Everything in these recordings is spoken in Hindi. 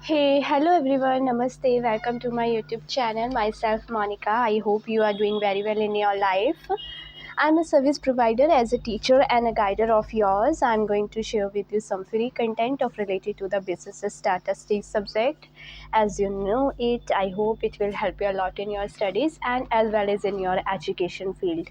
Hey, hello everyone, Namaste, welcome to my YouTube channel, myself Monica. I hope you are doing very well in your life. I'm a service provider as a teacher and a guider of yours. I'm going to share with you some free content of related to the business statistics subject. As you know it, I hope it will help you a lot in your studies and as well as in your education field.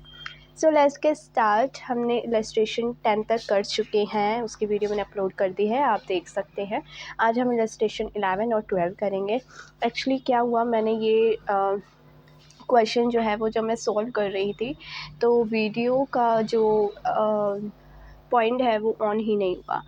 So let's get start. हमने इलस्ट्रेशन 10 तक कर चुके हैं, उसकी वीडियो मैंने अपलोड कर दी है, आप देख सकते हैं। आज हम इलस्ट्रेशन 11 और 12 करेंगे। एक्चुअली क्या हुआ, मैंने ये क्वेश्चन जो है वो जब मैं सॉल्व कर रही थी तो वीडियो का जो पॉइंट है वो ऑन ही नहीं हुआ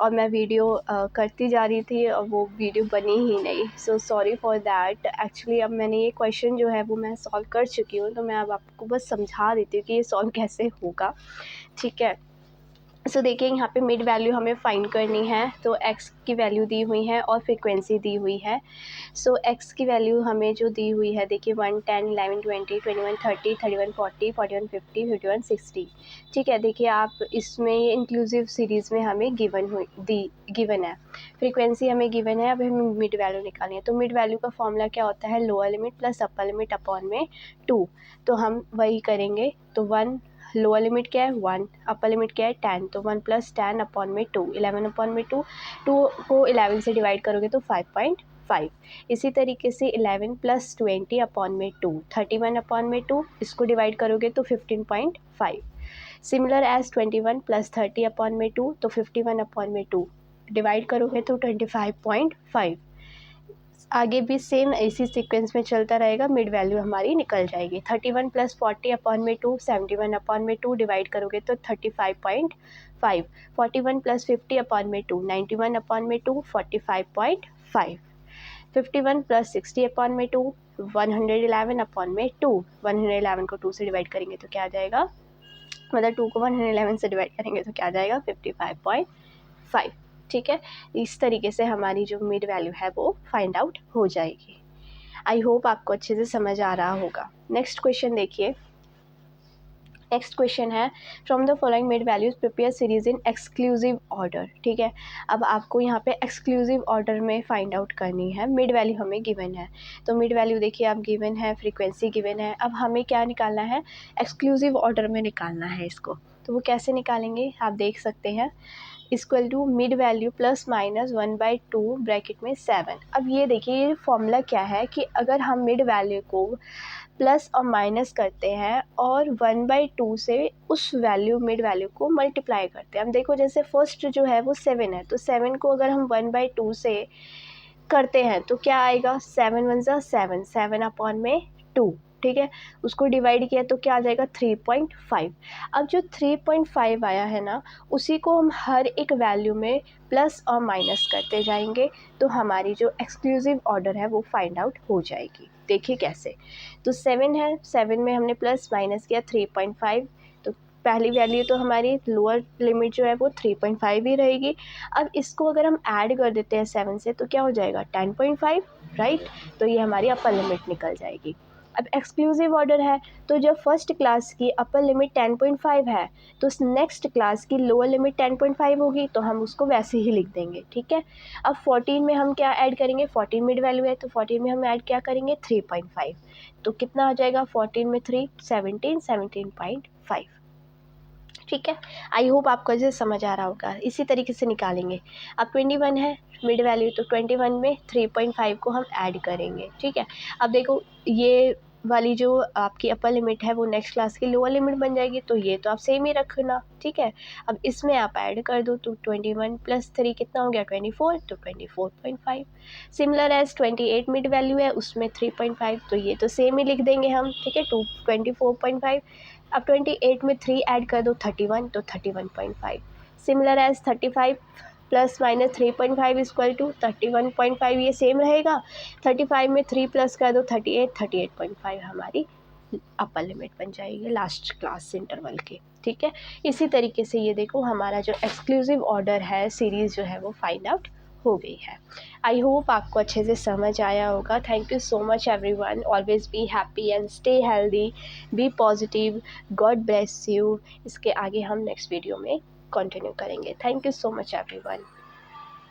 और मैं वीडियो करती जा रही थी और वो वीडियो बनी ही नहीं। So sorry for that. Actually अब मैंने ये क्वेश्चन जो है वो मैं सॉल्व कर चुकी हूँ, तो मैं अब आपको बस समझा देती हूँ कि ये सॉल्व कैसे होगा, ठीक है। सो देखिए, यहाँ पे मिड वैल्यू हमें फाइंड करनी है, तो x की वैल्यू दी हुई है और फ्रीक्वेंसी दी हुई है। सो x की वैल्यू हमें जो दी हुई है, देखिए 1, 10, 11, 20, 21, 30, 31, 40, 41, 50, 51, 60, ठीक है। देखिए आप इसमें ये इंक्लूसिव सीरीज़ में हमें गिवन है, फ्रीक्वेंसी हमें गिवन है। अब हमें मिड वैल्यू निकालनी है, तो मिड वैल्यू का फॉर्मूला क्या होता है, lower limit plus upper limit upon में 2। तो हम वही करेंगे। तो 1 लोअर लिमिट क्या है 1, अपर लिमिट क्या है 10, तो 1 + 10 अपॉन में 2, 11 अपॉन में 2 को 11 से डिवाइड करोगे तो 5.5। इसी तरीके से 11 + 20 अपॉन में 2, 31 अपॉन में 2, इसको डिवाइड करोगे तो 15.5। सिमिलर एज 21 + 30 अपॉन में 2, तो 51 अपॉन में 2 डिवाइड करोगे तो 25.5। आगे भी सेम इसी सीक्वेंस में चलता रहेगा, मिड वैल्यू हमारी निकल जाएगी। 31 + 40 अपॉन में 2, 71 अपॉन में 2 डिवाइड करोगे तो 35.5। 41 + 50 अपॉन में 2, 91 अपॉन में 2, 45.5। 51 + 60 अपॉन में 2, 111 अपॉन में 2, 111 को 2 से डिवाइड करेंगे तो क्या आ जाएगा, मतलब 2 को 111 से डिवाइड करेंगे तो क्या आ जाएगा 55.5, ठीक है। इस तरीके से हमारी जो मिड वैल्यू है वो फाइंड आउट हो जाएगी। आई होप आपको अच्छे से समझ आ रहा होगा। नेक्स्ट क्वेश्चन देखिए। नेक्स्ट क्वेश्चन है, from the following mid values prepare series in exclusive order, ठीक है। अब आपको यहाँ पे एक्सक्लूसिव ऑर्डर में फाइंड आउट करनी है। मिड वैल्यू हमें गिवन है, तो मिड वैल्यू देखिए आप गिवन है, फ्रीक्वेंसी गिवन है। अब हमें क्या निकालना है, एक्सक्लूसिव ऑर्डर में निकालना है इसको। तो वो कैसे निकालेंगे, आप देख सकते हैं, equal to mid value +(1/2) bracket में 7। अब ये देखिए, ये फॉर्मूला क्या है कि अगर हम मिड वैल्यू को प्लस और माइनस करते हैं और 1/2 से उस वैल्यू मिड वैल्यू को मल्टीप्लाई करते हैं। अब देखो, जैसे फर्स्ट जो है वो 7 है, तो 7 को अगर हम 1/2 से करते हैं तो क्या आएगा, 7 × 1 = 7, 7 अपॉन में 2, ठीक है। उसको डिवाइड किया तो क्या आ जाएगा 3.5। अब जो 3.5 आया है ना, उसी को हम हर एक वैल्यू में प्लस और माइनस करते जाएंगे, तो हमारी जो एक्सक्लूसिव ऑर्डर है वो फाइंड आउट हो जाएगी। देखिए कैसे, तो 7 है, 7 में हमने प्लस माइनस किया 3.5, तो पहली वैल्यू तो हमारी लोअर लिमिट जो है वो 3.5 ही रहेगी। अब इसको अगर हम ऐड कर देते हैं 7 से तो क्या हो जाएगा 10.5, राइट। तो ये हमारी अपर लिमिट निकल जाएगी। अब एक्सक्लूसिव ऑर्डर है, तो जब फर्स्ट क्लास की अपर लिमिट 10.5 है तो नेक्स्ट क्लास की लोअर लिमिट 10.5 होगी, तो हम उसको वैसे ही लिख देंगे, ठीक है। अब 14 में हम क्या ऐड करेंगे, 14 मिड वैल्यू है तो 14 में हम ऐड क्या करेंगे 3.5, तो कितना आ जाएगा 14 में 3, 17, 17.5, ठीक है। आई होप आपको अच्छे से समझ आ रहा होगा। इसी तरीके से निकालेंगे। अब 21 है मिड वैल्यू, तो 21 में 3.5 को हम ऐड करेंगे, ठीक है। अब देखो, ये वाली जो आपकी अपर लिमिट है वो नेक्स्ट क्लास की लोअर लिमिट बन जाएगी, तो ये तो आप सेम ही रखना, ठीक है। अब इसमें आप ऐड कर दो, तो 21 + 3 कितना हो गया 24, तो 24.5। सिमिलर एज 28 मिड वैल्यू है, उसमें 3.5, तो ये तो सेम ही लिख देंगे हम, ठीक है, 24.5। अब 28 में 3 ऐड कर दो 31, तो 31.5। सिमिलर एज 35 ± 3.5 = 31.5, ये सेम रहेगा। 35 में 3 प्लस कर दो 38, 38.5 हमारी अपर लिमिट बन जाएगी लास्ट क्लास इंटरवल की, ठीक है। इसी तरीके से ये देखो, हमारा जो एक्सक्लूसिव ऑर्डर है सीरीज़ जो है वो फाइंड आउट हो गई है। आई होप आपको अच्छे से समझ आया होगा। Thank you so much everyone. Always be happy and stay healthy, be positive, God bless you. इसके आगे हम नेक्स्ट वीडियो में कंटिन्यू करेंगे। Thank you so much everyone.